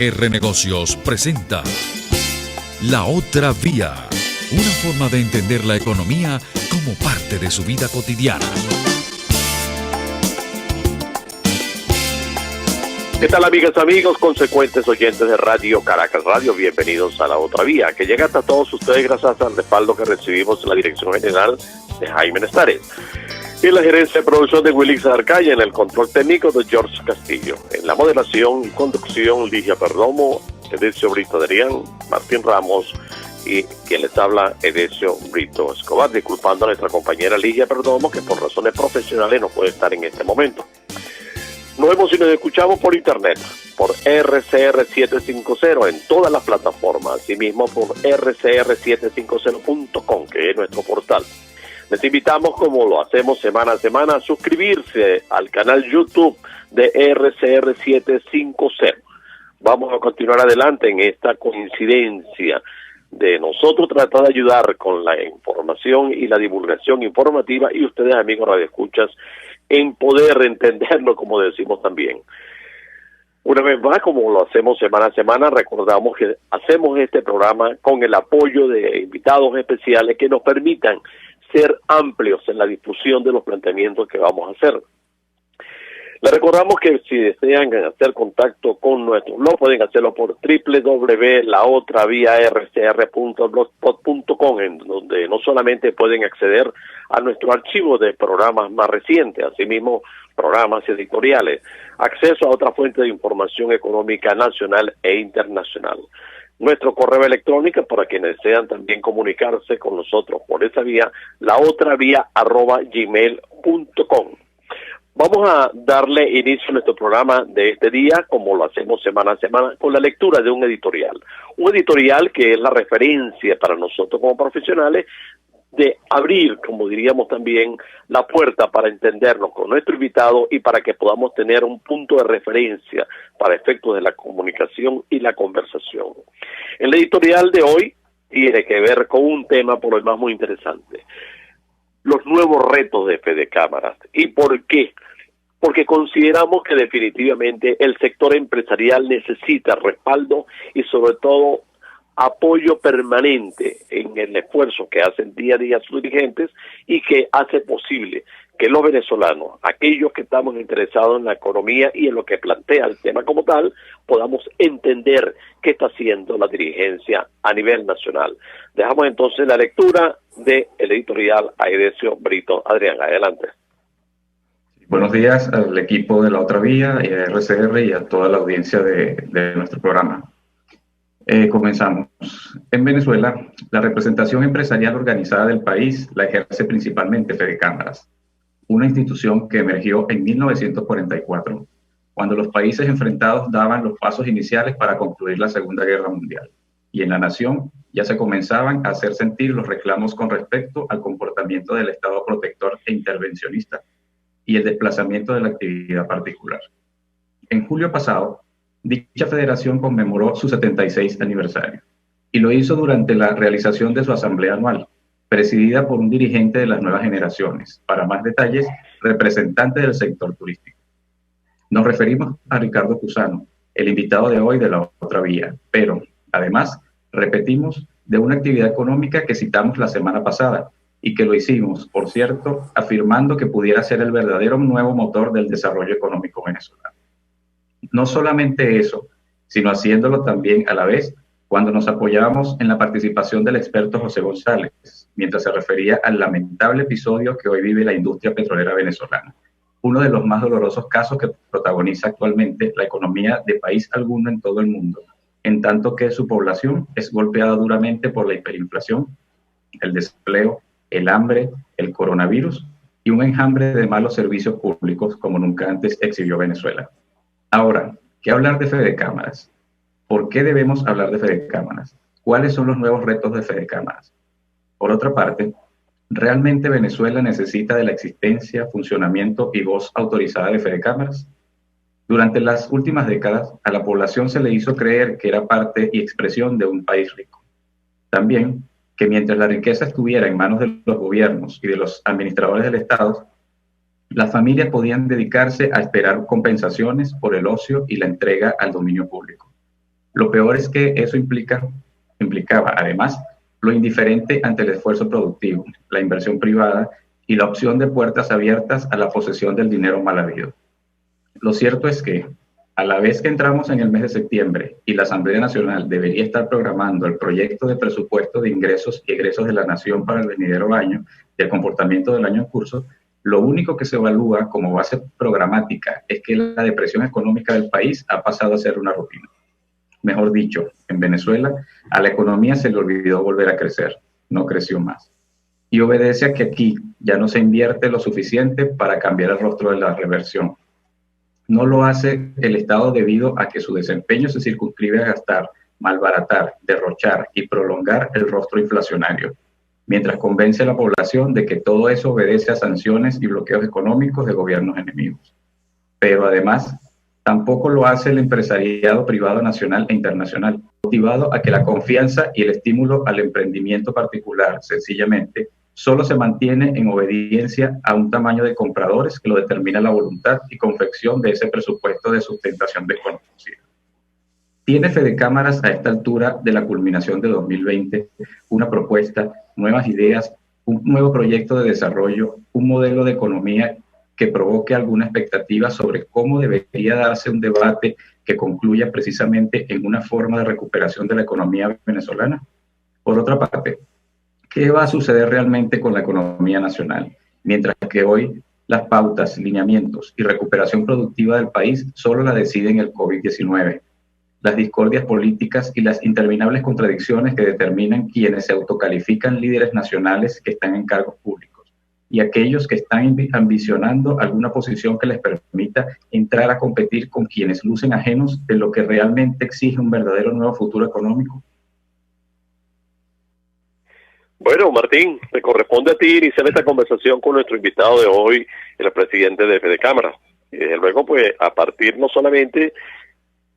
R Negocios presenta La Otra Vía, una forma de entender la economía como parte de su vida cotidiana. ¿Qué tal, amigas, amigos, consecuentes oyentes de Radio Caracas Radio? Bienvenidos a La Otra Vía, que llega hasta todos ustedes gracias al respaldo que recibimos en la dirección general de Jaime Nestares, y la gerencia de producción de Willy Arcaya, en el control técnico de George Castillo, en la moderación y conducción Ligia Perdomo, Edesio Brito Adrián, Martín Ramos y quien les habla, Edesio Brito Escobar, disculpando a nuestra compañera Ligia Perdomo, que por razones profesionales no puede estar en este momento. Nos vemos y nos escuchamos por internet, por RCR750 en todas las plataformas, asimismo por rcr750.com, que es nuestro portal. Les invitamos, como lo hacemos semana a semana, a suscribirse al canal YouTube de RCR750. Vamos a continuar adelante en esta coincidencia de nosotros tratar de ayudar con la información y la divulgación informativa, y ustedes, amigos radioescuchas, en poder entenderlo, como decimos también. Una vez más, como lo hacemos semana a semana, recordamos que hacemos este programa con el apoyo de invitados especiales que nos permitan ser amplios en la difusión de los planteamientos que vamos a hacer. Les recordamos que si desean hacer contacto con nuestro blog, pueden hacerlo por www.laotraviarcr.blogspot.com, en donde no solamente pueden acceder a nuestro archivo de programas más recientes, asimismo programas editoriales, acceso a otra fuente de información económica nacional e internacional. Nuestro correo electrónico para quienes desean también comunicarse con nosotros por esa vía, laotravia@gmail.com. Vamos a darle inicio a nuestro programa de este día, como lo hacemos semana a semana, con la lectura de un editorial. Un editorial que es la referencia para nosotros como profesionales de abrir, como diríamos también, la puerta para entendernos con nuestro invitado y para que podamos tener un punto de referencia para efectos de la comunicación y la conversación. El editorial de hoy tiene que ver con un tema por lo demás muy interesante: los nuevos retos de Fede Cámaras. ¿Y por qué? Porque consideramos que definitivamente el sector empresarial necesita respaldo y sobre todo apoyo permanente en el esfuerzo que hacen día a día sus dirigentes y que hace posible que los venezolanos, aquellos que estamos interesados en la economía y en lo que plantea el tema como tal, podamos entender qué está haciendo la dirigencia a nivel nacional. Dejamos entonces la lectura del editorial a Edesio Brito Adrián. Adelante. Buenos días al equipo de La Otra Vía, y a RCR y a toda la audiencia de nuestro programa. Comenzamos. En Venezuela, la representación empresarial organizada del país la ejerce principalmente Fede Cámaras, una institución que emergió en 1944, cuando los países enfrentados daban los pasos iniciales para concluir la Segunda Guerra Mundial, y en la nación ya se comenzaban a hacer sentir los reclamos con respecto al comportamiento del Estado protector e intervencionista y el desplazamiento de la actividad particular. En julio pasado, dicha federación conmemoró su 76 aniversario, y lo hizo durante la realización de su asamblea anual, presidida por un dirigente de las nuevas generaciones. Para más detalles, representante del sector turístico. Nos referimos a Ricardo Cusano, el invitado de hoy de La Otra Vía, pero además repetimos de una actividad económica que citamos la semana pasada y que lo hicimos, por cierto, afirmando que pudiera ser el verdadero nuevo motor del desarrollo económico venezolano. No solamente eso, sino haciéndolo también a la vez cuando nos apoyábamos en la participación del experto José González, mientras se refería al lamentable episodio que hoy vive la industria petrolera venezolana, uno de los más dolorosos casos que protagoniza actualmente la economía de país alguno en todo el mundo, en tanto que su población es golpeada duramente por la hiperinflación, el desempleo, el hambre, el coronavirus y un enjambre de malos servicios públicos como nunca antes exhibió Venezuela. Ahora, ¿qué hablar de Fede Cámaras? ¿Por qué debemos hablar de Fede Cámaras? ¿Cuáles son los nuevos retos de Fede Cámaras? Por otra parte, ¿realmente Venezuela necesita de la existencia, funcionamiento y voz autorizada de Fede Cámaras? Durante las últimas décadas, a la población se le hizo creer que era parte y expresión de un país rico. También que mientras la riqueza estuviera en manos de los gobiernos y de los administradores del Estado, las familias podían dedicarse a esperar compensaciones por el ocio y la entrega al dominio público. Lo peor es que eso implicaba, además, lo indiferente ante el esfuerzo productivo, la inversión privada y la opción de puertas abiertas a la posesión del dinero mal habido. Lo cierto es que, a la vez que entramos en el mes de septiembre y la Asamblea Nacional debería estar programando el proyecto de presupuesto de ingresos y egresos de la Nación para el venidero año y el comportamiento del año en curso, lo único que se evalúa como base programática es que la depresión económica del país ha pasado a ser una rutina. Mejor dicho, en Venezuela, a la economía se le olvidó volver a crecer, no creció más. Y obedece a que aquí ya no se invierte lo suficiente para cambiar el rostro de la reversión. No lo hace el Estado debido a que su desempeño se circunscribe a gastar, malbaratar, derrochar y prolongar el rostro inflacionario, mientras convence a la población de que todo eso obedece a sanciones y bloqueos económicos de gobiernos enemigos. Pero además, tampoco lo hace el empresariado privado nacional e internacional, motivado a que la confianza y el estímulo al emprendimiento particular, sencillamente, solo se mantiene en obediencia a un tamaño de compradores que lo determina la voluntad y confección de ese presupuesto de sustentación desconocida. ¿Tiene Fedecámaras a esta altura de la culminación de 2020 una propuesta, nuevas ideas, un nuevo proyecto de desarrollo, un modelo de economía que provoque alguna expectativa sobre cómo debería darse un debate que concluya precisamente en una forma de recuperación de la economía venezolana? Por otra parte, ¿qué va a suceder realmente con la economía nacional? Mientras que hoy las pautas, lineamientos y recuperación productiva del país solo la deciden el COVID-19, las discordias políticas y las interminables contradicciones que determinan quienes se autocalifican líderes nacionales que están en cargos públicos y aquellos que están ambicionando alguna posición que les permita entrar a competir con quienes lucen ajenos de lo que realmente exige un verdadero nuevo futuro económico. Bueno, Martín, te corresponde a ti iniciar esta conversación con nuestro invitado de hoy, el presidente de Fedecámaras. Y desde luego, pues, a partir no solamente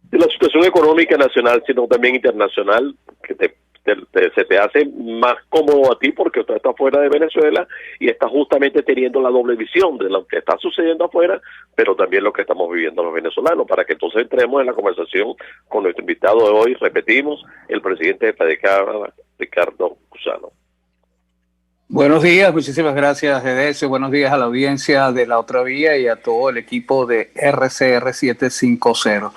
de la situación económica nacional, sino también internacional, que se te hace más cómodo a ti porque tú estás fuera de Venezuela y estás justamente teniendo la doble visión de lo que está sucediendo afuera, pero también lo que estamos viviendo los venezolanos, para que entonces entremos en la conversación con nuestro invitado de hoy, repetimos, el presidente de Fedecámaras, Ricardo Cusano. Buenos días, muchísimas gracias, Edesio. Buenos días a la audiencia de La Otra Vía y a todo el equipo de RCR 750.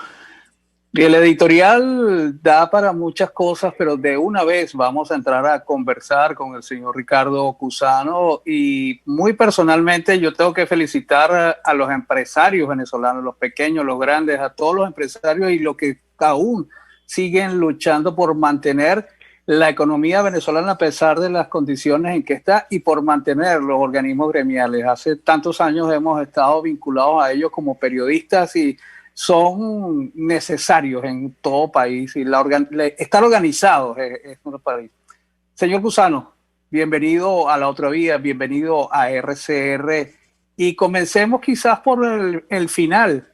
Y el editorial da para muchas cosas, pero de una vez vamos a entrar a conversar con el señor Ricardo Cusano. Y muy personalmente yo tengo que felicitar a los empresarios venezolanos, los pequeños, los grandes, a todos los empresarios y los que aún siguen luchando por mantener la economía venezolana a pesar de las condiciones en que está y por mantener los organismos gremiales. Hace tantos años hemos estado vinculados a ellos como periodistas y son necesarios en todo país y estar organizados es un país. Señor Cusano, bienvenido a La Otra Vía, bienvenido a RCR y comencemos quizás por el final.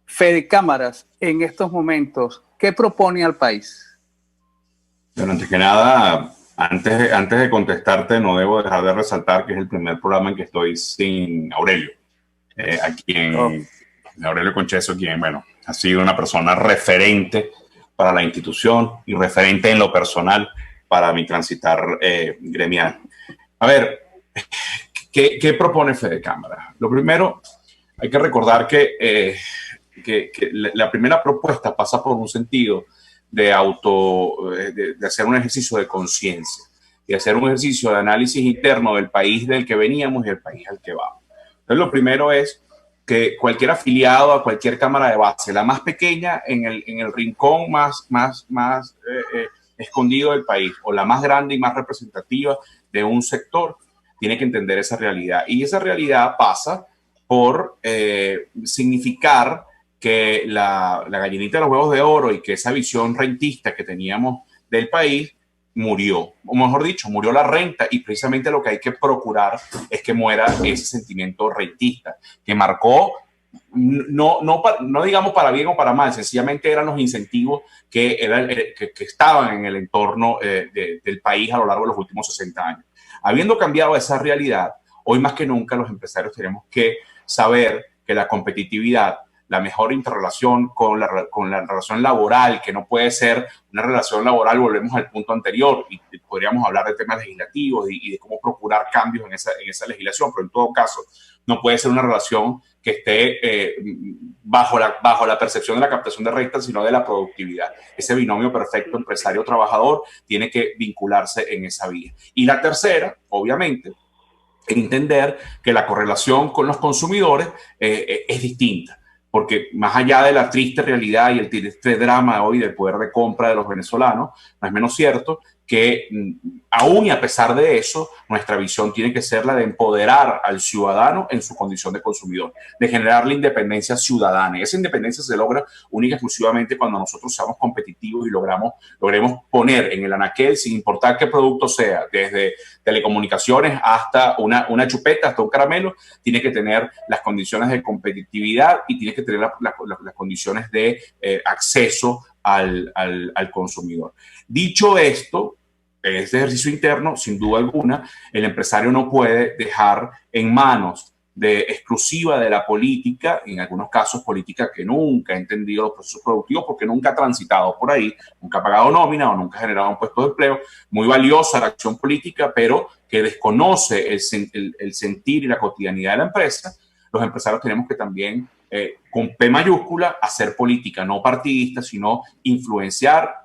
Fedecámaras en estos momentos, ¿qué propone al país? Bueno, antes que nada, antes de contestarte, no debo dejar de resaltar que es el primer programa en que estoy sin Aurelio. Aurelio Concheso, quien, bueno, ha sido una persona referente para la institución y referente en lo personal para mi transitar gremial. A ver, ¿qué propone Fedecámaras? Lo primero, hay que recordar que la primera propuesta pasa por un sentido de hacer un ejercicio de conciencia y hacer un ejercicio de análisis interno del país del que veníamos y del país al que vamos. Entonces, lo primero es que cualquier afiliado a cualquier cámara de base, la más pequeña en el rincón más escondido del país o la más grande y más representativa de un sector, tiene que entender esa realidad. Y esa realidad pasa por significar que la gallinita de los huevos de oro y que esa visión rentista que teníamos del país murió, o mejor dicho, murió la renta, y precisamente lo que hay que procurar es que muera ese sentimiento rentista que marcó, no digamos para bien o para mal, sencillamente eran los incentivos que estaban en el entorno del país a lo largo de los últimos 60 años. Habiendo cambiado esa realidad, hoy más que nunca los empresarios tenemos que saber que la competitividad la mejor interrelación con la relación laboral, que no puede ser una relación laboral, volvemos al punto anterior, y podríamos hablar de temas legislativos y de cómo procurar cambios en esa legislación, pero en todo caso no puede ser una relación que esté bajo la percepción de la captación de rentas, sino de la productividad. Ese binomio perfecto empresario-trabajador tiene que vincularse en esa vía. Y la tercera, obviamente, entender que la correlación con los consumidores es distinta, porque más allá de la triste realidad y el triste drama hoy del poder de compra de los venezolanos, no es menos cierto que aún y a pesar de eso, nuestra visión tiene que ser la de empoderar al ciudadano en su condición de consumidor, de generar la independencia ciudadana. Y esa independencia se logra única y exclusivamente cuando nosotros seamos competitivos y logremos poner en el anaquel, sin importar qué producto sea, desde telecomunicaciones hasta una chupeta, hasta un caramelo, tiene que tener las condiciones de competitividad y tiene que tener las condiciones de acceso al consumidor. Dicho esto, este ejercicio interno, sin duda alguna, el empresario no puede dejar en manos exclusiva de la política, en algunos casos política que nunca ha entendido los procesos productivos porque nunca ha transitado por ahí, nunca ha pagado nómina o nunca ha generado un puesto de empleo. Muy valiosa la acción política, pero que desconoce el sentir y la cotidianidad de la empresa. Los empresarios tenemos que también, con P mayúscula, hacer política no partidista, sino influenciar,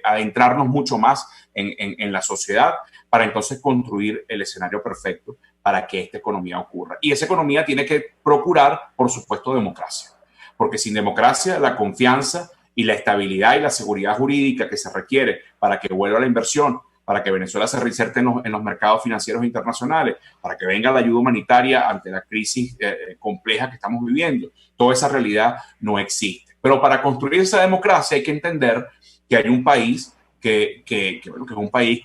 adentrarnos mucho más en la sociedad para entonces construir el escenario perfecto para que esta economía ocurra. Y esa economía tiene que procurar, por supuesto, democracia, porque sin democracia la confianza y la estabilidad y la seguridad jurídica que se requiere para que vuelva la inversión, para que Venezuela se reinserte en los mercados financieros internacionales, para que venga la ayuda humanitaria ante la crisis compleja que estamos viviendo, toda esa realidad no existe. Pero para construir esa democracia hay que entender que hay un país que es un país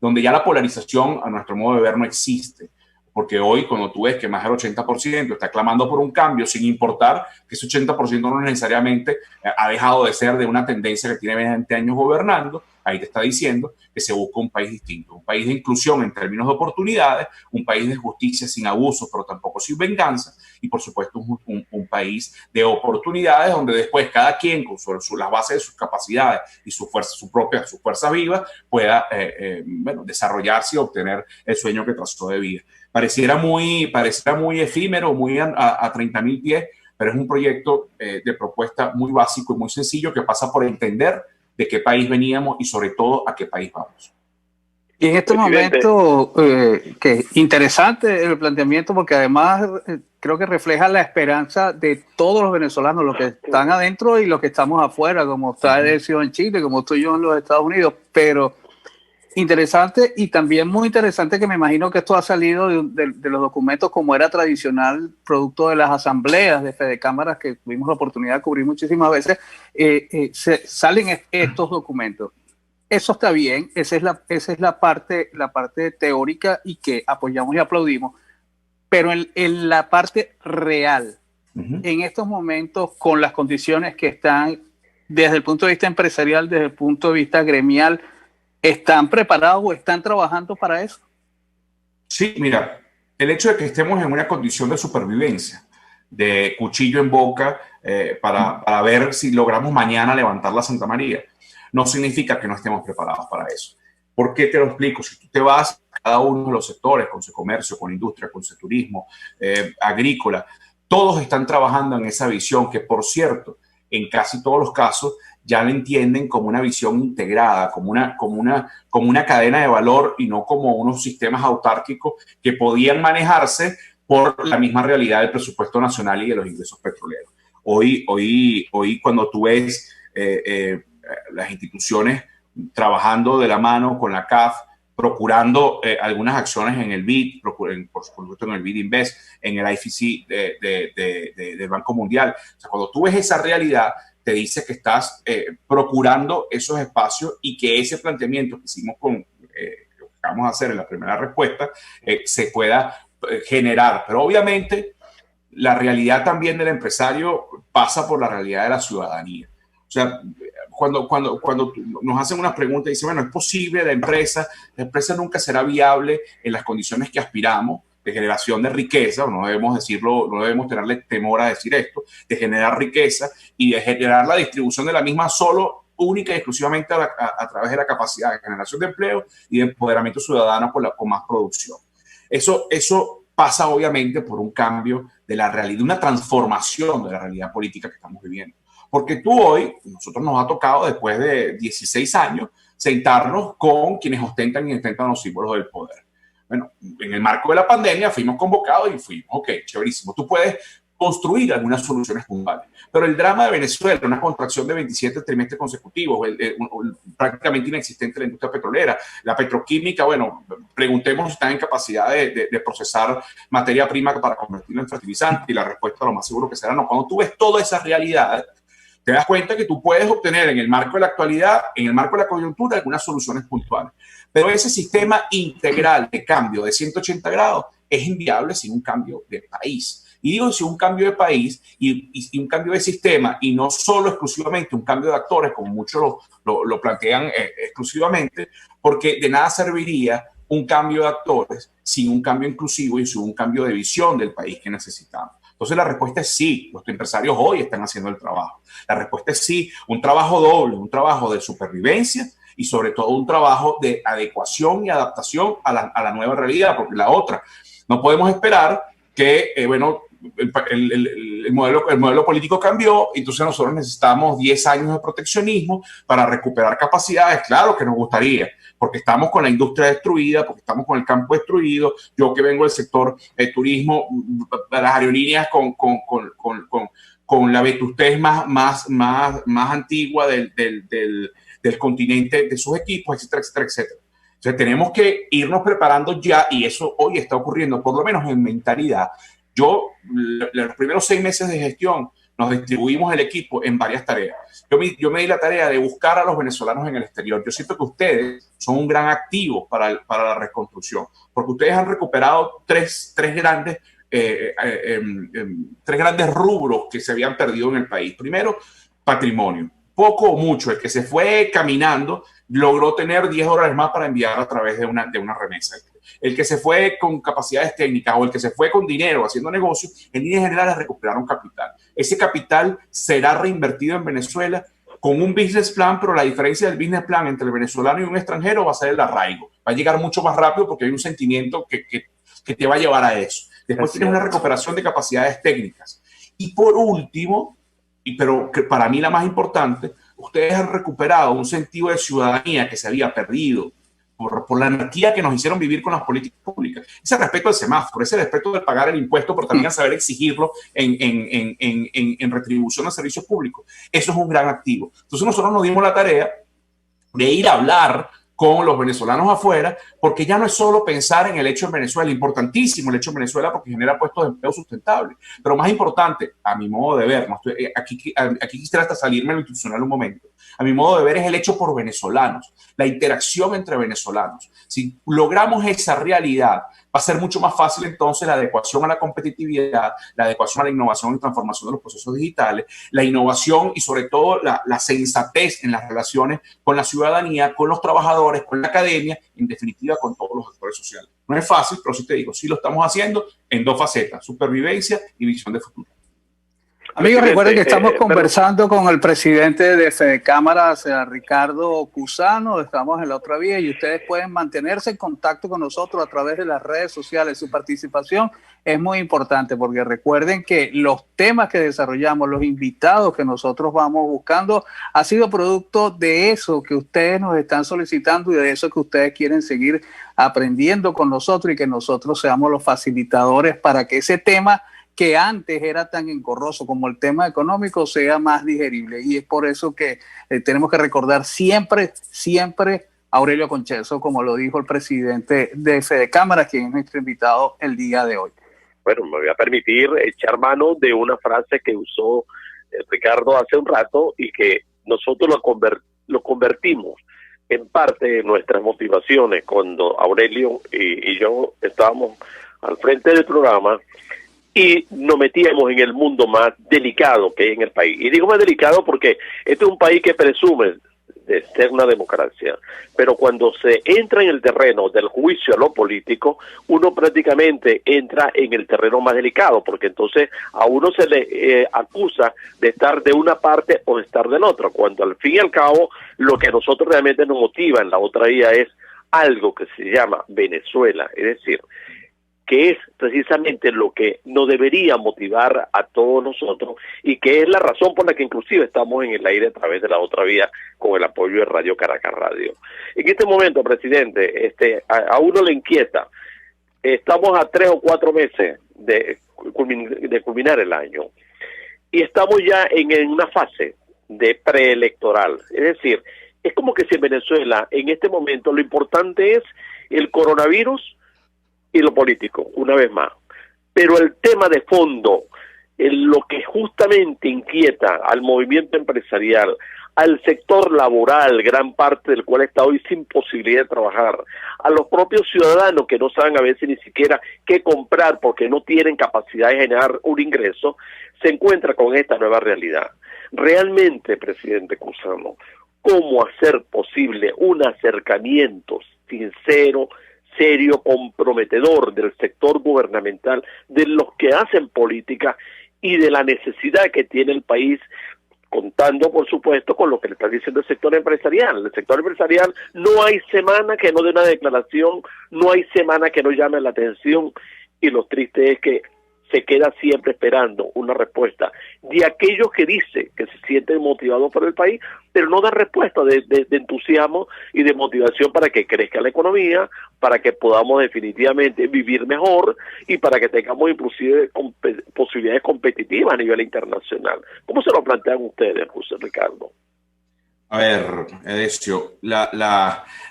donde ya la polarización, a nuestro modo de ver, no existe. Porque hoy, cuando tú ves que más del 80% está clamando por un cambio, sin importar que ese 80% no necesariamente ha dejado de ser de una tendencia que tiene 20 años gobernando, ahí te está diciendo que se busca un país distinto, un país de inclusión en términos de oportunidades, un país de justicia sin abusos, pero tampoco sin venganza, y por supuesto un país de oportunidades donde después cada quien, con las bases de sus capacidades y sus fuerzas vivas, pueda desarrollarse y obtener el sueño que trazó de vida. Pareciera muy efímero, muy a 30.000 pies, pero es un proyecto de propuesta muy básico y muy sencillo que pasa por entender de qué país veníamos y sobre todo a qué país vamos. Y en este momento, que interesante el planteamiento, porque además creo que refleja la esperanza de todos los venezolanos, los que están adentro y los que estamos afuera, como está Edesio en Chile, como estoy yo en los Estados Unidos, pero interesante y también muy interesante que me imagino que esto ha salido de los documentos como era tradicional, producto de las asambleas de Fedecámaras que tuvimos la oportunidad de cubrir muchísimas veces, salen estos documentos. Eso está bien, esa es la parte teórica y que apoyamos y aplaudimos, pero en la parte real, en estos momentos, con las condiciones que están desde el punto de vista empresarial, desde el punto de vista gremial, ¿están preparados o están trabajando para eso? Sí, mira, el hecho de que estemos en una condición de supervivencia, de cuchillo en boca, para ver si logramos mañana levantar la Santa María, no significa que no estemos preparados para eso. ¿Por qué te lo explico? Si tú te vas a cada uno de los sectores, con su comercio, con industria, con su turismo, agrícola, todos están trabajando en esa visión que, por cierto, en casi todos los casos ya la entienden como una visión integrada, como una cadena de valor y no como unos sistemas autárquicos que podían manejarse por la misma realidad del presupuesto nacional y de los ingresos petroleros. Hoy cuando tú ves las instituciones trabajando de la mano con la CAF, procurando algunas acciones en el BID, por supuesto en el BID Invest, en el IFC del Banco Mundial. O sea, cuando tú ves esa realidad, te dice que estás procurando esos espacios y que ese planteamiento que hicimos lo que vamos a hacer en la primera respuesta, se pueda generar. Pero obviamente la realidad también del empresario pasa por la realidad de la ciudadanía. O sea, cuando nos hacen una pregunta y dicen, bueno, ¿es posible la empresa nunca será viable en las condiciones que aspiramos? de generación de riqueza, no debemos decirlo, no debemos tenerle temor a decir esto, de generar riqueza y de generar la distribución de la misma solo, única y exclusivamente a través de la capacidad de generación de empleo y de empoderamiento ciudadano con más producción. Eso pasa obviamente por un cambio de la realidad, una transformación de la realidad política que estamos viviendo. Porque tú hoy, nosotros nos ha tocado después de 16 años, sentarnos con quienes ostentan y intentan los símbolos del poder. Bueno, en el marco de la pandemia fuimos convocados y fuimos, ok, chéverísimo, tú puedes construir algunas soluciones puntuales. Pero el drama de Venezuela, una contracción de 27 trimestres consecutivos, prácticamente inexistente en la industria petrolera, la petroquímica, bueno, preguntemos si están en capacidad de procesar materia prima para convertirla en fertilizante y la respuesta lo más seguro que será no. Cuando tú ves toda esa realidad, te das cuenta que tú puedes obtener en el marco de la actualidad, en el marco de la coyuntura, algunas soluciones puntuales. Pero ese sistema integral de cambio de 180 grados es inviable sin un cambio de país. Y digo sin un cambio de país y un cambio de sistema y no solo exclusivamente un cambio de actores, como muchos lo plantean exclusivamente, porque de nada serviría un cambio de actores sin un cambio inclusivo y sin un cambio de visión del país que necesitamos. Entonces la respuesta es sí, los empresarios hoy están haciendo el trabajo. La respuesta es sí, un trabajo doble, un trabajo de supervivencia y sobre todo un trabajo de adecuación y adaptación a la nueva realidad, porque la otra, no podemos esperar que, el modelo político cambió, entonces nosotros necesitamos 10 años de proteccionismo para recuperar capacidades. Claro que nos gustaría, porque estamos con la industria destruida, porque estamos con el campo destruido. Yo que vengo del sector turismo, las aerolíneas con la vetustez más antigua del continente, de sus equipos, etcétera, etcétera, etcétera. Entonces tenemos que irnos preparando ya, y eso hoy está ocurriendo, por lo menos en mentalidad. Los primeros 6 meses de gestión, nos distribuimos el equipo en varias tareas. Yo me di la tarea de buscar a los venezolanos en el exterior. Yo siento que ustedes son un gran activo para la reconstrucción, porque ustedes han recuperado tres grandes rubros que se habían perdido en el país. Primero, patrimonio. Poco o mucho, el que se fue caminando logró tener $10 más para enviar a través de una remesa. El que se fue con capacidades técnicas o el que se fue con dinero haciendo negocios, en líneas generales recuperaron capital. Ese capital será reinvertido en Venezuela con un business plan, pero la diferencia del business plan entre el venezolano y un extranjero va a ser el arraigo. Va a llegar mucho más rápido porque hay un sentimiento que te va a llevar a eso. Después tienes una recuperación de capacidades técnicas. Y por último, pero que para mí la más importante, ustedes han recuperado un sentido de ciudadanía que se había perdido por la anarquía que nos hicieron vivir con las políticas públicas. Ese respeto al semáforo, ese respeto de pagar el impuesto, pero también a saber exigirlo en retribución a servicios públicos. Eso es un gran activo. Entonces nosotros nos dimos la tarea de ir a hablar con los venezolanos afuera, porque ya no es solo pensar en el hecho en Venezuela, importantísimo el hecho en Venezuela porque genera puestos de empleo sustentables, pero más importante, a mi modo de ver, aquí quisiera hasta salirme lo institucional un momento, a mi modo de ver es el hecho por venezolanos, la interacción entre venezolanos. Si logramos esa realidad, va a ser mucho más fácil entonces la adecuación a la competitividad, la adecuación a la innovación y transformación de los procesos digitales, la innovación y sobre todo la sensatez en las relaciones con la ciudadanía, con los trabajadores, con la academia, en definitiva con todos los actores sociales. No es fácil, pero sí te digo, sí lo estamos haciendo en 2 facetas, supervivencia y visión de futuro. Amigos, recuerden que estamos conversando con el presidente de Fedecámaras, Ricardo Cusano. Estamos en La Otra Vía y ustedes pueden mantenerse en contacto con nosotros a través de las redes sociales. Su participación es muy importante porque recuerden que los temas que desarrollamos, los invitados que nosotros vamos buscando, ha sido producto de eso que ustedes nos están solicitando y de eso que ustedes quieren seguir aprendiendo con nosotros y que nosotros seamos los facilitadores para que ese tema que antes era tan engorroso como el tema económico sea más digerible. Y es por eso que tenemos que recordar siempre a Aurelio Concheso, como lo dijo el presidente de Fedecámaras, quien es nuestro invitado el día de hoy. Bueno, me voy a permitir echar mano de una frase que usó Ricardo hace un rato y que nosotros lo convertimos en parte de nuestras motivaciones cuando Aurelio y yo estábamos al frente del programa y nos metíamos en el mundo más delicado que hay en el país. Y digo más delicado porque este es un país que presume de ser una democracia. Pero cuando se entra en el terreno del juicio a lo político, uno prácticamente entra en el terreno más delicado, porque entonces a uno se le acusa de estar de una parte o de estar del otro, cuando al fin y al cabo lo que a nosotros realmente nos motiva en la otra vía es algo que se llama Venezuela, es decir, que es precisamente lo que nos debería motivar a todos nosotros y que es la razón por la que inclusive estamos en el aire a través de la otra vía con el apoyo de Radio Caracas Radio. En este momento, presidente, a uno le inquieta, estamos a 3 o 4 meses de culminar el año y estamos ya en una fase de preelectoral, es decir, es como que si en Venezuela en este momento lo importante es el coronavirus y lo político, una vez más. Pero el tema de fondo, lo que justamente inquieta al movimiento empresarial, al sector laboral, gran parte del cual está hoy sin posibilidad de trabajar, a los propios ciudadanos que no saben a veces ni siquiera qué comprar porque no tienen capacidad de generar un ingreso, se encuentra con esta nueva realidad. Realmente, presidente Cusano, ¿cómo hacer posible un acercamiento sincero, serio, comprometedor del sector gubernamental, de los que hacen política y de la necesidad que tiene el país, contando por supuesto con lo que le está diciendo el sector empresarial? El sector empresarial no hay semana que no dé una declaración, no hay semana que no llame la atención, y lo triste es que se queda siempre esperando una respuesta de aquellos que dicen que se sienten motivados por el país, pero no da respuesta de entusiasmo y de motivación para que crezca la economía, para que podamos definitivamente vivir mejor y para que tengamos inclusive posibilidades competitivas a nivel internacional. ¿Cómo se lo plantean ustedes, José Ricardo? A ver, Edesio,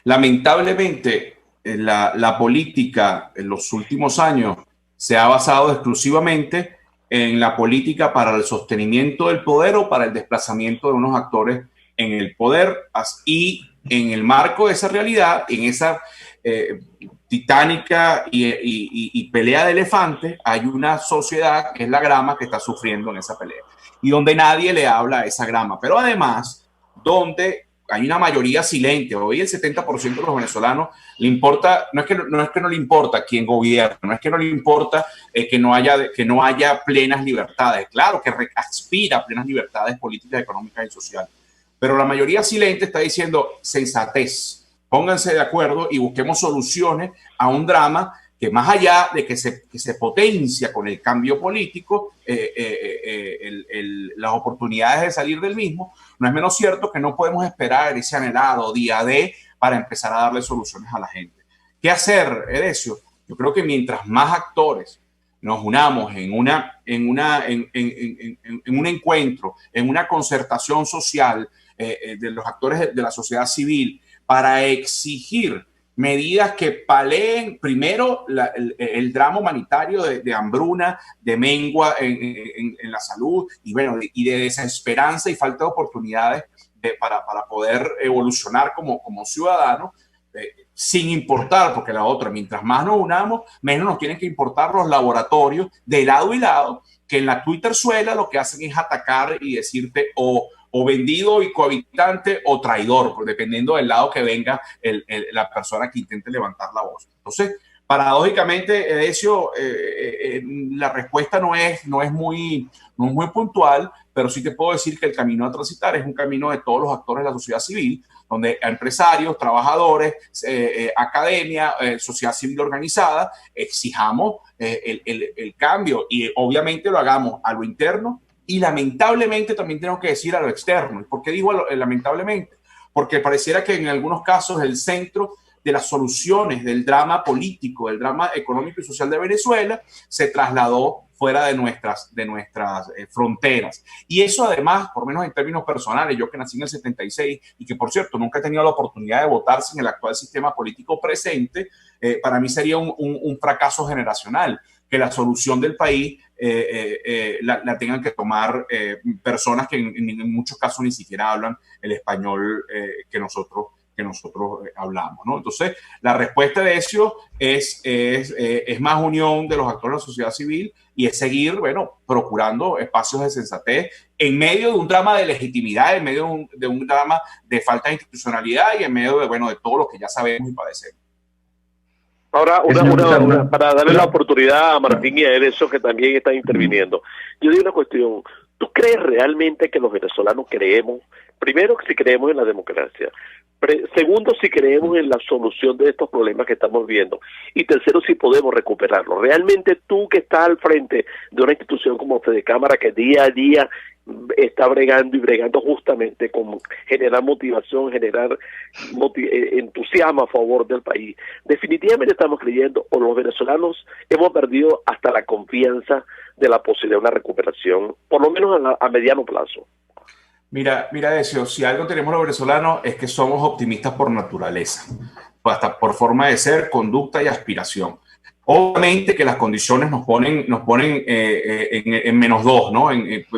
lamentablemente la política en los últimos años se ha basado exclusivamente en la política para el sostenimiento del poder o para el desplazamiento de unos actores en el poder, y en el marco de esa realidad, en esa titánica y pelea de elefantes, hay una sociedad que es la grama que está sufriendo en esa pelea y donde nadie le habla a esa grama, pero además donde hay una mayoría silente. Hoy el 70% de los venezolanos le importa, no es que no le importa quién gobierna, no es que no le importa que no haya plenas libertades. Claro que aspira a plenas libertades políticas, económicas y sociales, pero la mayoría silente está diciendo sensatez, pónganse de acuerdo y busquemos soluciones a un drama que, más allá de que se potencia con el cambio político, las oportunidades de salir del mismo, no es menos cierto que no podemos esperar ese anhelado día D para empezar a darle soluciones a la gente. ¿Qué hacer, Edesio? Yo creo que mientras más actores nos unamos en un encuentro, en una concertación social de los actores de la sociedad civil para exigir medidas que paleen primero el drama humanitario de hambruna, de mengua en la salud y de desesperanza y falta de oportunidades para poder evolucionar como ciudadanos, sin importar, porque la otra, mientras más nos unamos, menos nos tienen que importar los laboratorios de lado y lado, que en la Twitterzuela lo que hacen es atacar y decirte o vendido y cohabitante o traidor, dependiendo del lado que venga la persona que intente levantar la voz. Entonces, paradójicamente, Edesio, la respuesta no es muy puntual, pero sí te puedo decir que el camino a transitar es un camino de todos los actores de la sociedad civil, donde empresarios, trabajadores, academia, sociedad civil organizada, exijamos el cambio y obviamente lo hagamos a lo interno. Y lamentablemente también tengo que decir a lo externo. ¿Por qué digo lamentablemente? Porque pareciera que en algunos casos el centro de las soluciones del drama político, del drama económico y social de Venezuela se trasladó fuera de nuestras fronteras. Y eso además, por lo menos en términos personales, yo que nací en el 76 y que por cierto nunca he tenido la oportunidad de votar sin el actual sistema político presente, para mí sería un fracaso generacional, que la solución del país la tengan que tomar personas que en muchos casos ni siquiera hablan el español que nosotros hablamos, ¿no? Entonces, la respuesta de eso es más unión de los actores de la sociedad civil y es seguir, procurando espacios de sensatez en medio de un drama de legitimidad, en medio de un drama de falta de institucionalidad y en medio de, bueno, de todo lo que ya sabemos y padecemos. Ahora, para darle la oportunidad a Martín y a Edison, que también están interviniendo. Yo digo una cuestión. ¿Tú crees realmente que los venezolanos creemos, primero, si creemos en la democracia, segundo, si creemos en la solución de estos problemas que estamos viendo, y tercero, si podemos recuperarlos? Realmente tú, que estás al frente de una institución como Fedecámara, que día a día está bregando justamente con generar motivación, generar entusiasmo a favor del país, definitivamente estamos creyendo, o los venezolanos hemos perdido hasta la confianza de la posibilidad de una recuperación, por lo menos a mediano plazo. Mira, Decio, si algo tenemos los venezolanos es que somos optimistas por naturaleza, hasta por forma de ser, conducta y aspiración. Obviamente que las condiciones nos ponen en -2, ¿no?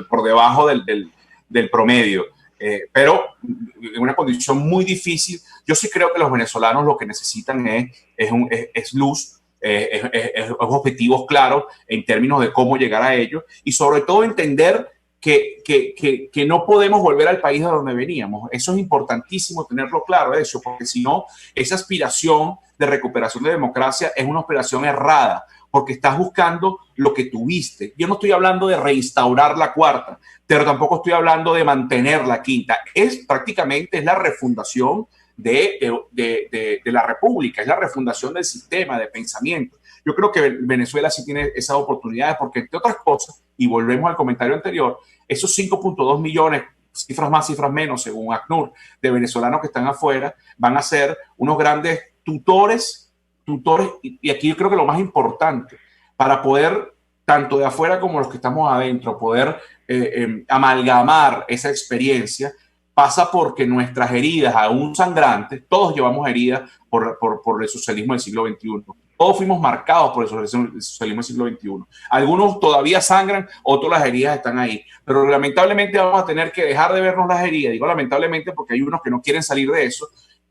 Por debajo del promedio, pero en una condición muy difícil. Yo sí creo que los venezolanos lo que necesitan es luz, es objetivos claros en términos de cómo llegar a ellos y sobre todo entender que no podemos volver al país de donde veníamos. Eso es importantísimo tenerlo claro, eso, porque si no, esa aspiración de recuperación de democracia es una aspiración errada, porque estás buscando lo que tuviste. Yo no estoy hablando de reinstaurar la cuarta, pero tampoco estoy hablando de mantener la quinta. Prácticamente es la refundación de la república, es la refundación del sistema de pensamiento. Yo creo que Venezuela sí tiene esas oportunidades porque, entre otras cosas, y volvemos al comentario anterior, esos 5.2 millones, cifras más, cifras menos, según ACNUR, de venezolanos que están afuera, van a ser unos grandes tutores, y aquí yo creo que lo más importante, para poder, tanto de afuera como los que estamos adentro, poder amalgamar esa experiencia, pasa porque nuestras heridas, aún sangrantes, todos llevamos heridas por el socialismo del siglo XXI. Todos fuimos marcados por el socialismo del siglo XXI. Algunos todavía sangran, otros las heridas están ahí. Pero lamentablemente vamos a tener que dejar de vernos las heridas. Digo lamentablemente porque hay unos que no quieren salir de eso.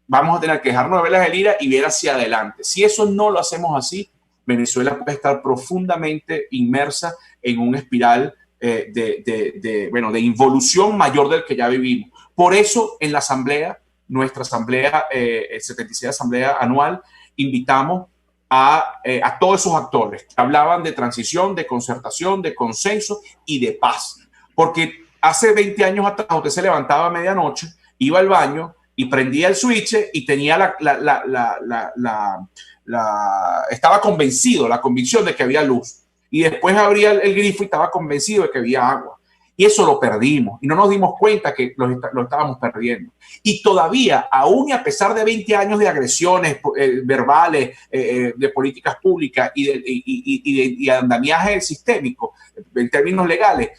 Vamos a tener que dejarnos de ver las heridas y ver hacia adelante. Si eso no lo hacemos así, Venezuela puede estar profundamente inmersa en una espiral de involución mayor del que ya vivimos. Por eso en la asamblea, nuestra asamblea, 76 asamblea anual, invitamos a todos esos actores que hablaban de transición, de concertación, de consenso y de paz. Porque hace 20 años atrás usted se levantaba a medianoche, iba al baño y prendía el switch y tenía estaba convencido, la convicción de que había luz. Y después abría el grifo y estaba convencido de que había agua. Y eso lo perdimos y no nos dimos cuenta que lo estábamos perdiendo. Y todavía, aún y a pesar de 20 años de agresiones verbales, de políticas públicas y de andamiaje sistémico en términos legales,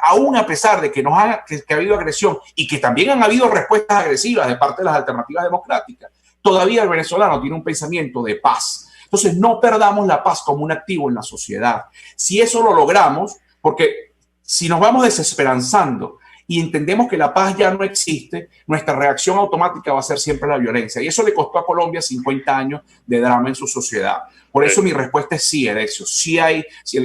aún a pesar de que ha habido agresión y que también han habido respuestas agresivas de parte de las alternativas democráticas, todavía el venezolano tiene un pensamiento de paz. Entonces, no perdamos la paz como un activo en la sociedad. Si eso lo logramos, porque si nos vamos desesperanzando y entendemos que la paz ya no existe, nuestra reacción automática va a ser siempre la violencia. Y eso le costó a Colombia 50 años de drama en su sociedad. Por eso mi respuesta es sí, Edesio. Sí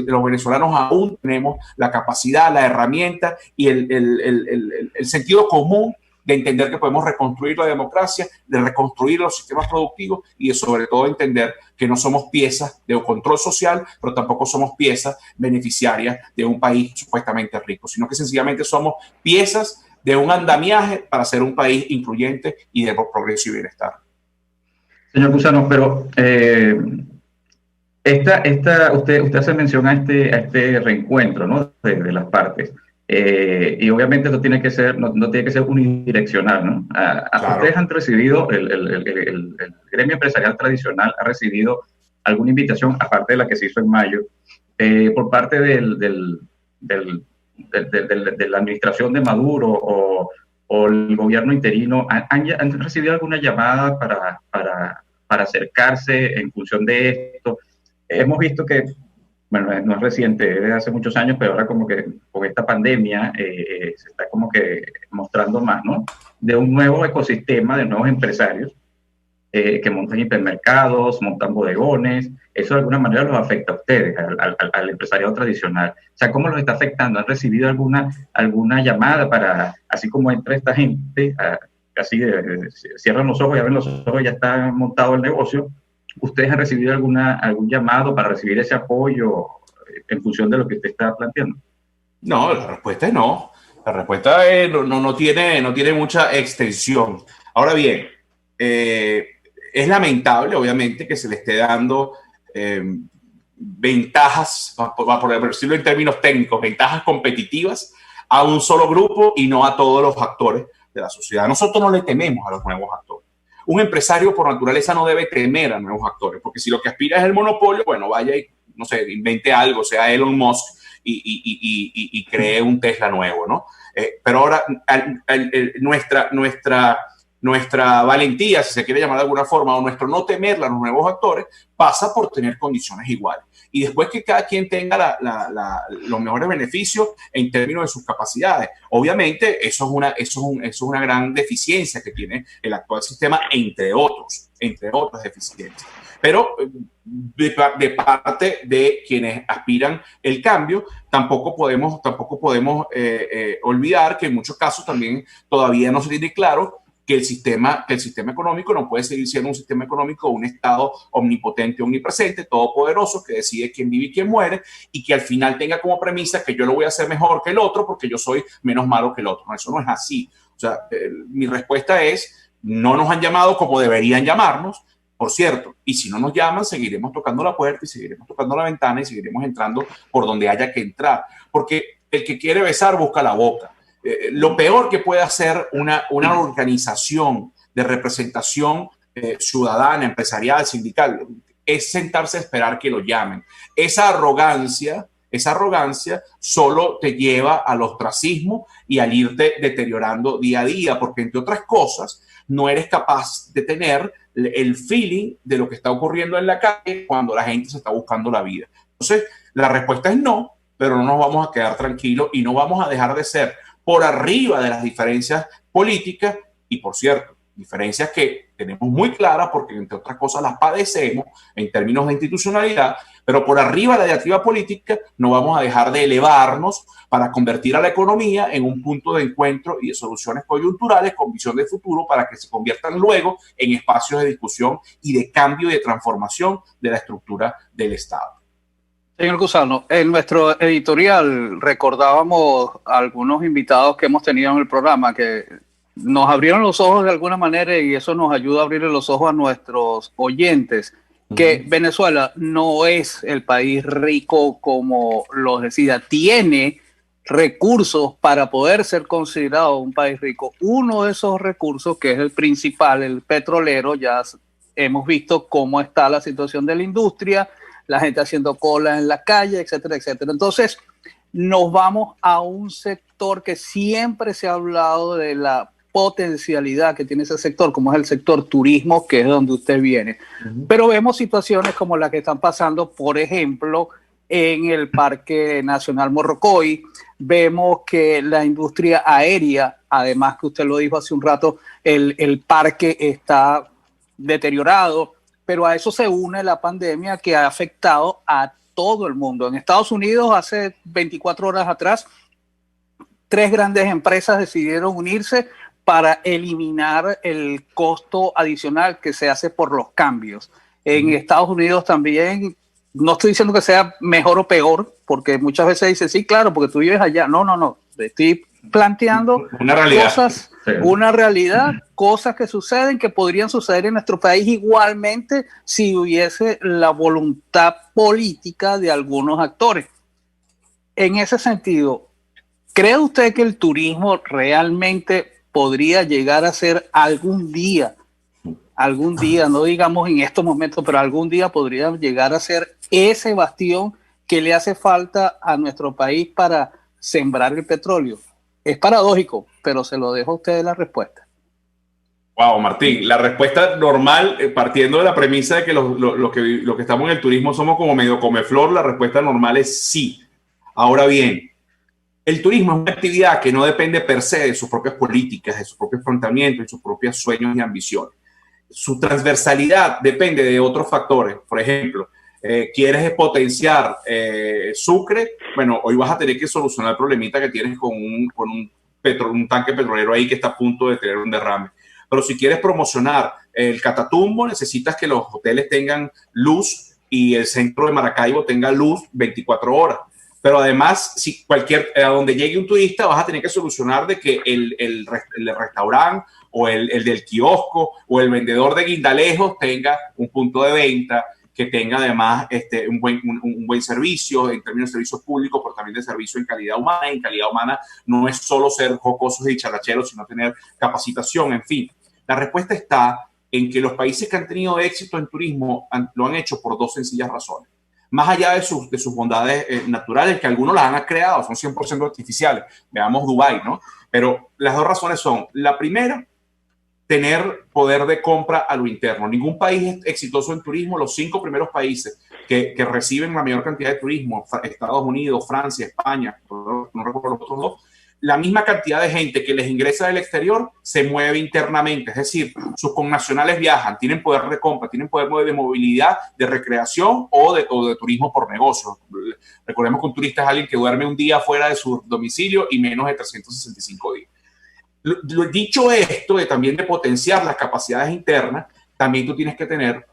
los venezolanos aún tenemos la capacidad, la herramienta y el sentido común de entender que podemos reconstruir la democracia, de reconstruir los sistemas productivos y de sobre todo entender que no somos piezas de control social, pero tampoco somos piezas beneficiarias de un país supuestamente rico, sino que sencillamente somos piezas de un andamiaje para ser un país incluyente y de progreso y bienestar. Señor Gusano, pero usted hace mención a este reencuentro, ¿no? de las partes. Y obviamente esto tiene que ser, no tiene que ser unidireccional, ¿no? Claro. Ustedes han recibido, el gremio empresarial tradicional ha recibido alguna invitación, aparte de la que se hizo en mayo, por parte de la administración de Maduro o el gobierno interino. ¿Han recibido alguna llamada para acercarse en función de esto? Hemos visto que, bueno, no es reciente, es de hace muchos años, pero ahora como que con esta pandemia se está como que mostrando más, ¿no? De un nuevo ecosistema, de nuevos empresarios que montan hipermercados, montan bodegones. Eso de alguna manera los afecta a ustedes, al empresariado tradicional. O sea, ¿cómo los está afectando? ¿Han recibido alguna llamada para, así como entra esta gente, así cierran los ojos y abren los ojos, ya está montado el negocio? ¿Ustedes han recibido algún llamado para recibir ese apoyo en función de lo que usted está planteando? No, la respuesta es no. La respuesta no tiene mucha extensión. Ahora bien, es lamentable, obviamente, que se le esté dando ventajas, por decirlo en términos técnicos, ventajas competitivas a un solo grupo y no a todos los actores de la sociedad. Nosotros no le tememos a los nuevos actores. Un empresario por naturaleza no debe temer a nuevos actores, porque si lo que aspira es el monopolio, bueno, vaya y, no sé, invente algo, sea Elon Musk y cree un Tesla nuevo, ¿no? Pero ahora nuestra valentía, si se quiere llamar de alguna forma, o nuestro no temerle a los nuevos actores, pasa por tener condiciones iguales. Y después que cada quien tenga los mejores beneficios en términos de sus capacidades. Obviamente, eso es una gran deficiencia que tiene el actual sistema, entre otras deficiencias. Pero de parte de quienes aspiran el cambio, tampoco podemos olvidar que en muchos casos también todavía no se tiene claro que el sistema económico no puede seguir siendo un sistema económico, un Estado omnipotente, omnipresente, todopoderoso, que decide quién vive y quién muere, y que al final tenga como premisa que yo lo voy a hacer mejor que el otro porque yo soy menos malo que el otro. No, eso no es así. O sea, mi respuesta es, no nos han llamado como deberían llamarnos, por cierto, y si no nos llaman, seguiremos tocando la puerta y seguiremos tocando la ventana y seguiremos entrando por donde haya que entrar, porque el que quiere besar busca la boca. Lo peor que puede hacer una organización de representación ciudadana, empresarial, sindical, es sentarse a esperar que lo llamen. Esa arrogancia solo te lleva al ostracismo y al irte deteriorando día a día, porque entre otras cosas, no eres capaz de tener el feeling de lo que está ocurriendo en la calle cuando la gente se está buscando la vida. Entonces, la respuesta es no, pero no nos vamos a quedar tranquilos y no vamos a dejar de ser por arriba de las diferencias políticas y, por cierto, diferencias que tenemos muy claras porque, entre otras cosas, las padecemos en términos de institucionalidad, pero por arriba de la diatriba política no vamos a dejar de elevarnos para convertir a la economía en un punto de encuentro y de soluciones coyunturales con visión de futuro para que se conviertan luego en espacios de discusión y de cambio y de transformación de la estructura del Estado. Señor Gusano, en nuestro editorial recordábamos a algunos invitados que hemos tenido en el programa que nos abrieron los ojos de alguna manera y eso nos ayuda a abrirle los ojos a nuestros oyentes, que Venezuela no es el país rico como lo decía, tiene recursos para poder ser considerado un país rico. Uno de esos recursos, que es el principal, el petrolero, ya hemos visto cómo está la situación de la industria, la gente haciendo cola en la calle, etcétera, etcétera. Entonces, nos vamos a un sector que siempre se ha hablado de la potencialidad que tiene ese sector, como es el sector turismo, que es donde usted viene. Pero vemos situaciones como las que están pasando, por ejemplo, en el Parque Nacional Morrocoy. Vemos que la industria aérea, además que usted lo dijo hace un rato, el parque está deteriorado, pero a eso se une la pandemia que ha afectado a todo el mundo. En Estados Unidos, hace 24 horas atrás, 3 grandes empresas decidieron unirse para eliminar el costo adicional que se hace por los cambios. En Estados Unidos también, no estoy diciendo que sea mejor o peor, porque muchas veces dicen, sí, claro, porque tú vives allá. No. Estoy planteando una realidad, cosas que suceden, que podrían suceder en nuestro país igualmente si hubiese la voluntad política de algunos actores. En ese sentido, ¿cree usted que el turismo realmente podría llegar a ser algún día, no digamos en estos momentos, pero algún día podría llegar a ser ese bastión que le hace falta a nuestro país para sembrar el petróleo? Es paradójico, pero se lo dejo a ustedes la respuesta. Wow, Martín, la respuesta normal, partiendo de la premisa de que los que estamos en el turismo somos como medio comeflor, la respuesta normal es sí. Ahora bien, el turismo es una actividad que no depende per se de sus propias políticas, de sus propios planteamientos, de sus propios sueños y ambiciones. su transversalidad depende de otros factores. Por ejemplo, quieres potenciar Sucre, bueno, hoy vas a tener que solucionar el problemita que tienes con un tanque petrolero ahí que está a punto de tener un derrame. Pero si quieres promocionar el Catatumbo, necesitas que los hoteles tengan luz y el centro de Maracaibo tenga luz 24 horas. Pero además, si a donde llegue un turista, vas a tener que solucionar de que el restaurante o el del kiosco o el vendedor de guindalejos tenga un punto de venta, que tenga además un buen servicio en términos de servicios públicos, pero también de servicio en calidad humana. En calidad humana no es solo ser jocosos y dicharacheros, sino tener capacitación, en fin. La respuesta está en que los países que han tenido éxito en turismo lo han hecho por dos sencillas razones. Más allá de sus bondades naturales, que algunos las han creado, son 100% artificiales. Veamos Dubái, ¿no? Pero las dos razones son, la primera, tener poder de compra a lo interno. Ningún país es exitoso en turismo. Los 5 primeros países que reciben la mayor cantidad de turismo, Estados Unidos, Francia, España, no recuerdo los otros dos, la misma cantidad de gente que les ingresa del exterior se mueve internamente. Es decir, sus connacionales viajan, tienen poder de compra, tienen poder de movilidad, de recreación o de turismo por negocio. Recordemos que un turista es alguien que duerme un día fuera de su domicilio y menos de 365 días. Dicho esto, también de potenciar las capacidades internas, también tú tienes que tener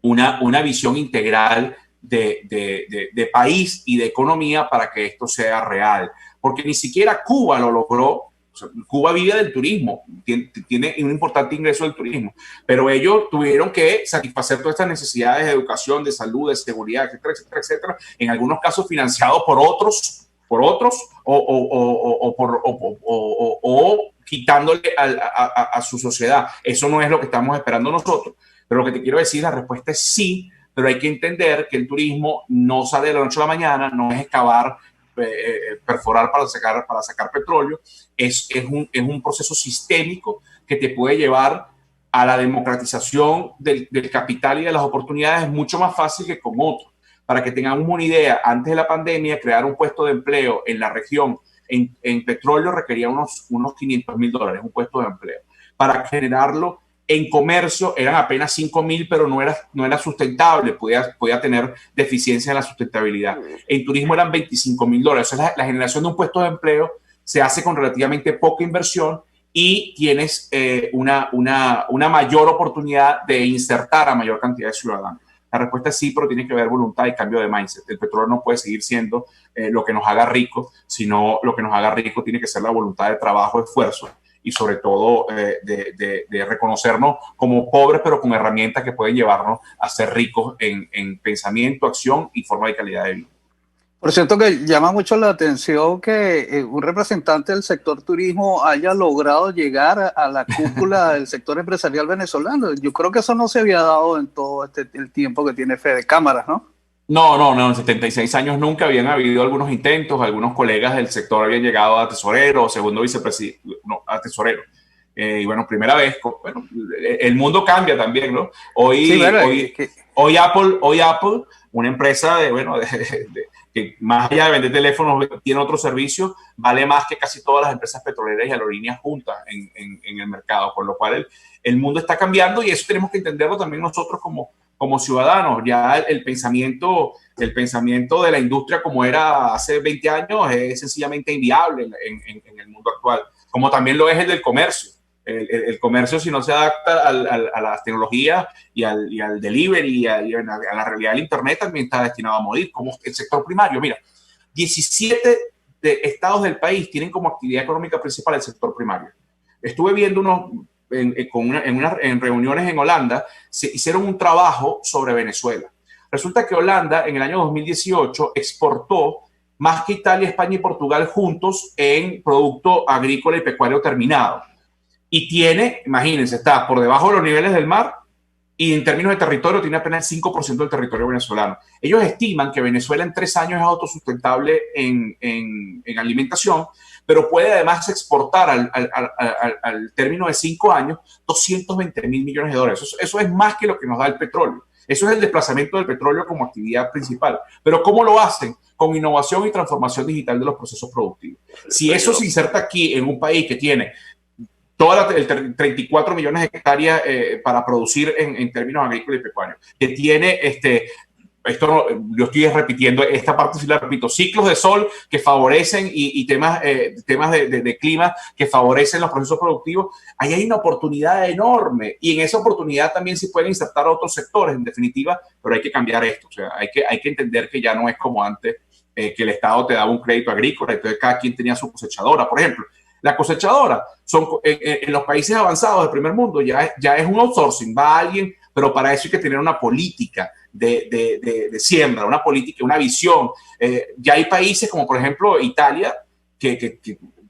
una visión integral de país y de economía para que esto sea real. Porque ni siquiera Cuba lo logró. O sea, Cuba vive del turismo, tiene un importante ingreso del turismo, pero ellos tuvieron que satisfacer todas estas necesidades de educación, de salud, de seguridad, etcétera, etcétera, etcétera, en algunos casos financiados por otros o quitándole a su sociedad. Eso no es lo que estamos esperando nosotros. Pero lo que te quiero decir, la respuesta es sí, pero hay que entender que el turismo no sale de la noche a la mañana, no es excavar, perforar para sacar petróleo, es un proceso sistémico que te puede llevar a la democratización del capital y de las oportunidades mucho más fácil que con otros. Para que tengamos una idea, antes de la pandemia, crear un puesto de empleo en la región en petróleo requería unos $500,000, un puesto de empleo. Para generarlo en comercio eran apenas 5,000, pero no era sustentable, podía tener deficiencia en la sustentabilidad. En turismo eran $25,000. O sea, la generación de un puesto de empleo se hace con relativamente poca inversión y tienes una mayor oportunidad de insertar a mayor cantidad de ciudadanos. La respuesta es sí, pero tiene que haber voluntad y cambio de mindset. El petróleo no puede seguir siendo lo que nos haga ricos, sino lo que nos haga rico tiene que ser la voluntad de trabajo, esfuerzo y sobre todo de reconocernos como pobres, pero con herramientas que pueden llevarnos a ser ricos en pensamiento, acción y forma de calidad de vida. Por cierto, que llama mucho la atención que un representante del sector turismo haya logrado llegar a la cúpula del sector empresarial venezolano. Yo creo que eso no se había dado en todo el tiempo que tiene Fede Cámaras, ¿no? No, en 76 años nunca habían habido algunos intentos, algunos colegas del sector habían llegado a tesorero, segundo vicepresidente, a tesorero. Y bueno, primera vez, bueno, el mundo cambia también, ¿no? Hoy Apple, una empresa que más allá de vender teléfonos tiene otros servicios, vale más que casi todas las empresas petroleras y aerolíneas juntas en el mercado, por lo cual el mundo está cambiando y eso tenemos que entenderlo también nosotros como ciudadanos. Ya el pensamiento de la industria como era hace 20 años es sencillamente inviable en el mundo actual, como también lo es el del comercio. El comercio, si no se adapta a las tecnologías y al delivery y a la realidad del Internet, también está destinado a morir, como el sector primario. Mira, 17 estados del país tienen como actividad económica principal el sector primario. Estuve viendo en reuniones en Holanda, se hicieron un trabajo sobre Venezuela. Resulta que Holanda en el año 2018 exportó más que Italia, España y Portugal juntos en producto agrícola y pecuario terminado. Y tiene, imagínense, está por debajo de los niveles del mar y en términos de territorio tiene apenas el 5% del territorio venezolano. Ellos estiman que Venezuela en 3 años es autosustentable en alimentación, pero puede además exportar al término de 5 años $220,000 millones. Eso es más que lo que nos da el petróleo. Eso es el desplazamiento del petróleo como actividad principal. Pero ¿cómo lo hacen? Con innovación y transformación digital de los procesos productivos. Si eso se inserta aquí en un país que tiene el 34 millones de hectáreas para producir en términos agrícolas y pecuarios, que tiene yo estoy repitiendo, esta parte sí la repito, ciclos de sol que favorecen y temas de clima que favorecen los procesos productivos. Ahí hay una oportunidad enorme y en esa oportunidad también se pueden insertar otros sectores, en definitiva, pero hay que cambiar esto. O sea, hay que entender que ya no es como antes, que el Estado te daba un crédito agrícola, entonces cada quien tenía su cosechadora, por ejemplo. La cosechadora en los países avanzados del primer mundo ya es un outsourcing, va a alguien, pero para eso hay que tener una política de siembra, una política, una visión. Ya hay países como por ejemplo Italia, que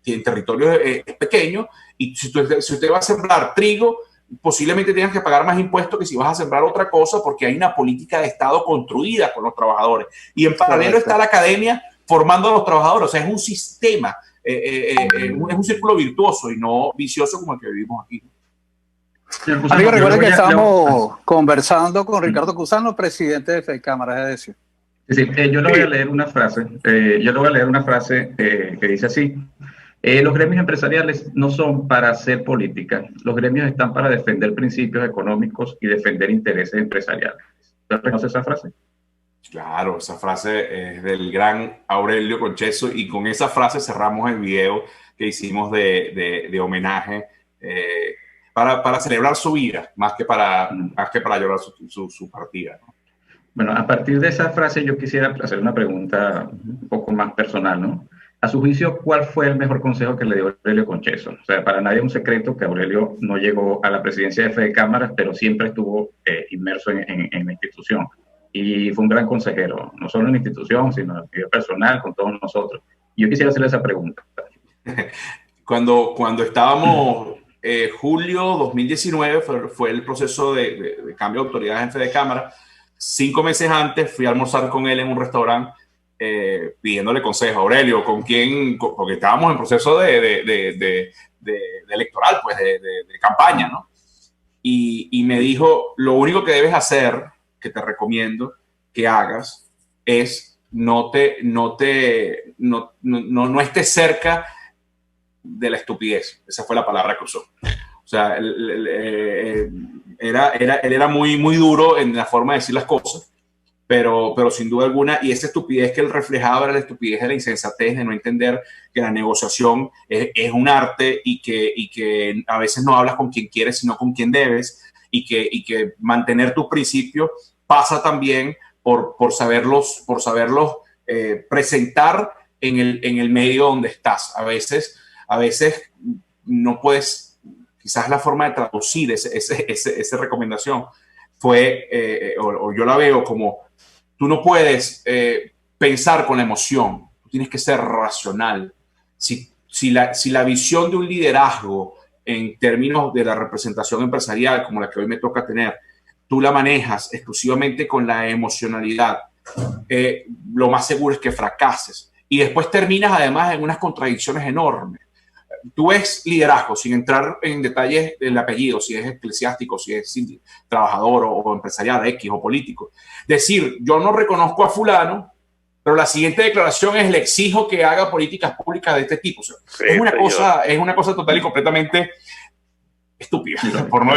en territorio es pequeño, y si usted va a sembrar trigo, posiblemente tengas que pagar más impuestos que si vas a sembrar otra cosa, porque hay una política de Estado construida con los trabajadores. Y en paralelo está la academia formando a los trabajadores. O sea, es un sistema, es un círculo virtuoso y no vicioso como el que vivimos aquí. Amigo, recuerden que estamos conversando con Ricardo Cusano, presidente de FEDCámaras, es decir. Sí, yo le voy a leer una frase. Que dice así: los gremios empresariales no son para hacer política. Los gremios están para defender principios económicos y defender intereses empresariales. ¿Usted reconoce esa frase? Claro, esa frase es del gran Aurelio Concheso, y con esa frase cerramos el video que hicimos de homenaje para celebrar su vida, más que para llorar su partida, ¿no? Bueno, a partir de esa frase yo quisiera hacer una pregunta un poco más personal, ¿no? A su juicio, ¿cuál fue el mejor consejo que le dio Aurelio Concheso? O sea, para nadie es un secreto que Aurelio no llegó a la presidencia de FEDCámaras, pero siempre estuvo inmerso en la institución. Y fue un gran consejero, no solo en la institución, sino en el nivel personal, con todos nosotros. Y yo quisiera hacerle esa pregunta. Cuando estábamos, julio 2019, fue el proceso de cambio de autoridades en FEDCámaras. 5 meses antes fui a almorzar con él en un restaurante, pidiéndole consejo. Aurelio, ¿con quién? Porque estábamos en proceso de electoral, pues de campaña, ¿no? Y me dijo, lo único que debes hacer, que te recomiendo que hagas, es no estés cerca de la estupidez. Esa fue la palabra que usó. O sea, él era muy, muy duro en la forma de decir las cosas, pero sin duda alguna, y esa estupidez que él reflejaba era la estupidez de la insensatez, de no entender que la negociación es un arte y que a veces no hablas con quien quieres, sino con quien debes, y que mantener tus principios pasa también por saberlos presentar en el medio donde estás. A veces no puedes, quizás la forma de traducir esa recomendación fue, o yo la veo como, tú no puedes pensar con la emoción, tú tienes que ser racional. Si la visión de un liderazgo en términos de la representación empresarial, como la que hoy me toca tener, tú la manejas exclusivamente con la emocionalidad, lo más seguro es que fracases. Y después terminas además en unas contradicciones enormes. Tú ves liderazgo, sin entrar en detalles del apellido, si es eclesiástico, si es trabajador o empresarial, X o político. Decir, yo no reconozco a fulano, pero la siguiente declaración es, le exijo que haga políticas públicas de este tipo. O sea, sí, es una cosa total y completamente estúpida. Por no...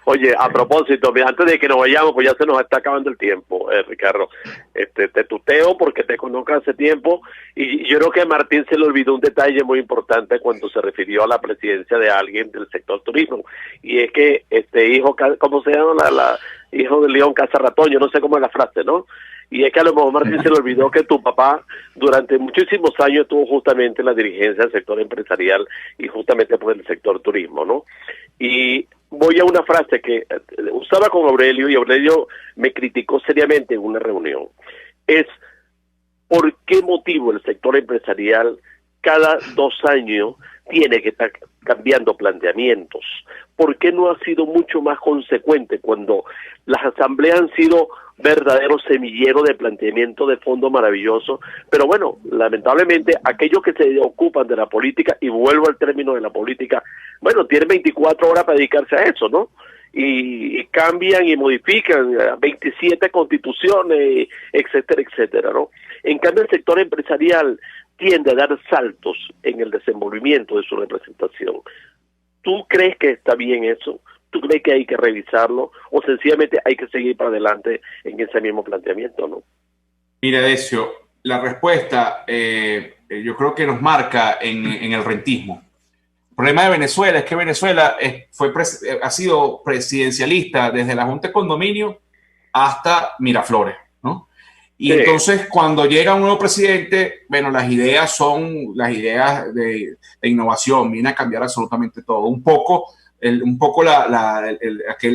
Oye, a propósito, antes de que nos vayamos, pues ya se nos está acabando el tiempo, Ricardo. Te tuteo porque te conozco hace tiempo, y yo creo que a Martín se le olvidó un detalle muy importante cuando se refirió a la presidencia de alguien del sector turismo, y es que hijo, ¿cómo se llama? Hijo de León Casarratón, yo no sé cómo es la frase, ¿no? Y es que a lo mejor Martín se le olvidó que tu papá durante muchísimos años estuvo justamente en la dirigencia del sector empresarial y justamente por el sector turismo, ¿no? Y voy a una frase que usaba con Aurelio, y Aurelio me criticó seriamente en una reunión. Es, ¿por qué motivo el sector empresarial cada 2 años tiene que estar cambiando planteamientos? ¿Por qué no ha sido mucho más consecuente cuando las asambleas han sido verdaderos semilleros de planteamiento de fondo maravilloso? Pero bueno, lamentablemente aquellos que se ocupan de la política, y vuelvo al término de la política, bueno, tienen 24 horas para dedicarse a eso, ¿no? Y cambian y modifican 27 constituciones, etcétera, etcétera, ¿no? En cambio, el sector empresarial tiende a dar saltos en el desenvolvimiento de su representación. ¿Tú crees que está bien eso? ¿Tú crees que hay que revisarlo? ¿O sencillamente hay que seguir para adelante en ese mismo planteamiento, no? Mira, Decio, la respuesta yo creo que nos marca en el rentismo. El problema de Venezuela es que Venezuela ha sido presidencialista desde la Junta de Condominio hasta Miraflores, ¿no? Y sí. Entonces, cuando llega un nuevo presidente, bueno, las ideas son las ideas de innovación, viene a cambiar absolutamente todo. Un poco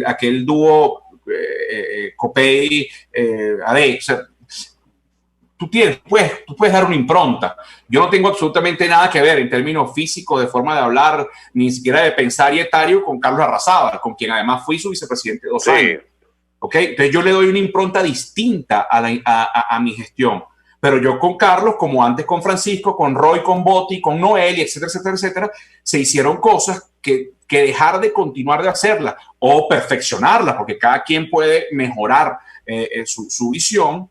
aquel dúo Copey, AD, o sea, tú puedes dar una impronta. Yo no tengo absolutamente nada que ver en términos físicos, de forma de hablar, ni siquiera de pensar y etario con Carlos Arrazábal, con quien además fui su vicepresidente 2 años. ¿Okay? Entonces yo le doy una impronta distinta a mi gestión. Pero yo con Carlos, como antes con Francisco, con Roy, con Botti, con Noel, etcétera, etcétera, etcétera, se hicieron cosas que dejar de continuar de hacerlas o perfeccionarlas, porque cada quien puede mejorar su visión.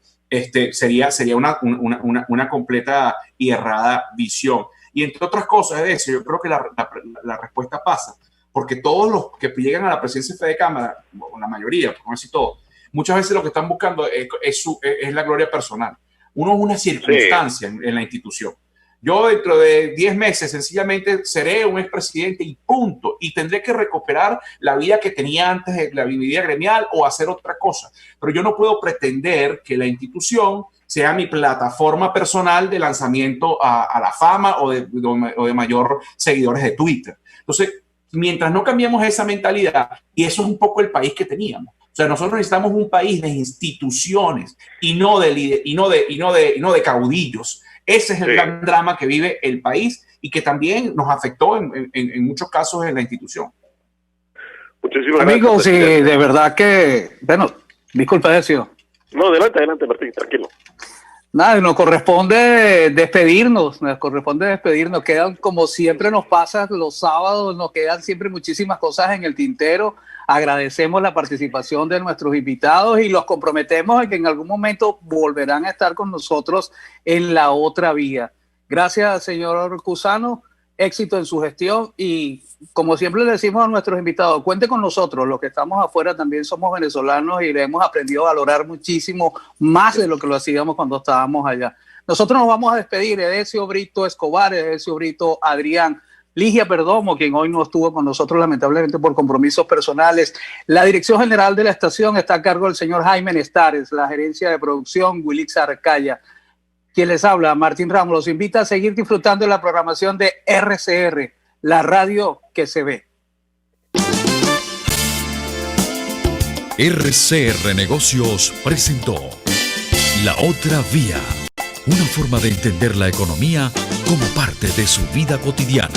Sería una completa y errada visión. Y entre otras cosas de eso, yo creo que la respuesta pasa, porque todos los que llegan a la presidencia de Cámara, o la mayoría, por no decir todos, muchas veces lo que están buscando es la gloria personal. Uno es una circunstancia en la institución. Yo dentro de 10 meses sencillamente seré un expresidente y punto. Y tendré que recuperar la vida que tenía antes de la vida gremial o hacer otra cosa. Pero yo no puedo pretender que la institución sea mi plataforma personal de lanzamiento a la fama o de mayor seguidores de Twitter. Entonces, mientras no cambiemos esa mentalidad, y eso es un poco el país que teníamos. O sea, nosotros necesitamos un país de instituciones y no de caudillos. Ese es el gran drama que vive el país y que también nos afectó en muchos casos en la institución. Muchísimas amigos, gracias, y de verdad que, bueno, disculpa, Decio. No, adelante, Martín, tranquilo. Nada, nos corresponde despedirnos. Quedan, como siempre nos pasa los sábados, nos quedan siempre muchísimas cosas en el tintero. Agradecemos la participación de nuestros invitados y los comprometemos en que en algún momento volverán a estar con nosotros en La Otra Vía. Gracias, señor Cusano. Éxito en su gestión y, como siempre le decimos a nuestros invitados, cuente con nosotros. Los que estamos afuera también somos venezolanos y le hemos aprendido a valorar muchísimo más de lo que lo hacíamos cuando estábamos allá. Nosotros nos vamos a despedir. Edesio Brito Escobar, Edesio Brito Adrián, Ligia Perdomo, quien hoy no estuvo con nosotros lamentablemente por compromisos personales. La dirección general de la estación está a cargo del señor Jaime Nestares, la gerencia de producción Wilix Arcaya. Quien les habla, Martín Ramos, los invita a seguir disfrutando de la programación de RCR, la radio que se ve. RCR Negocios presentó La Otra Vía, una forma de entender la economía como parte de su vida cotidiana.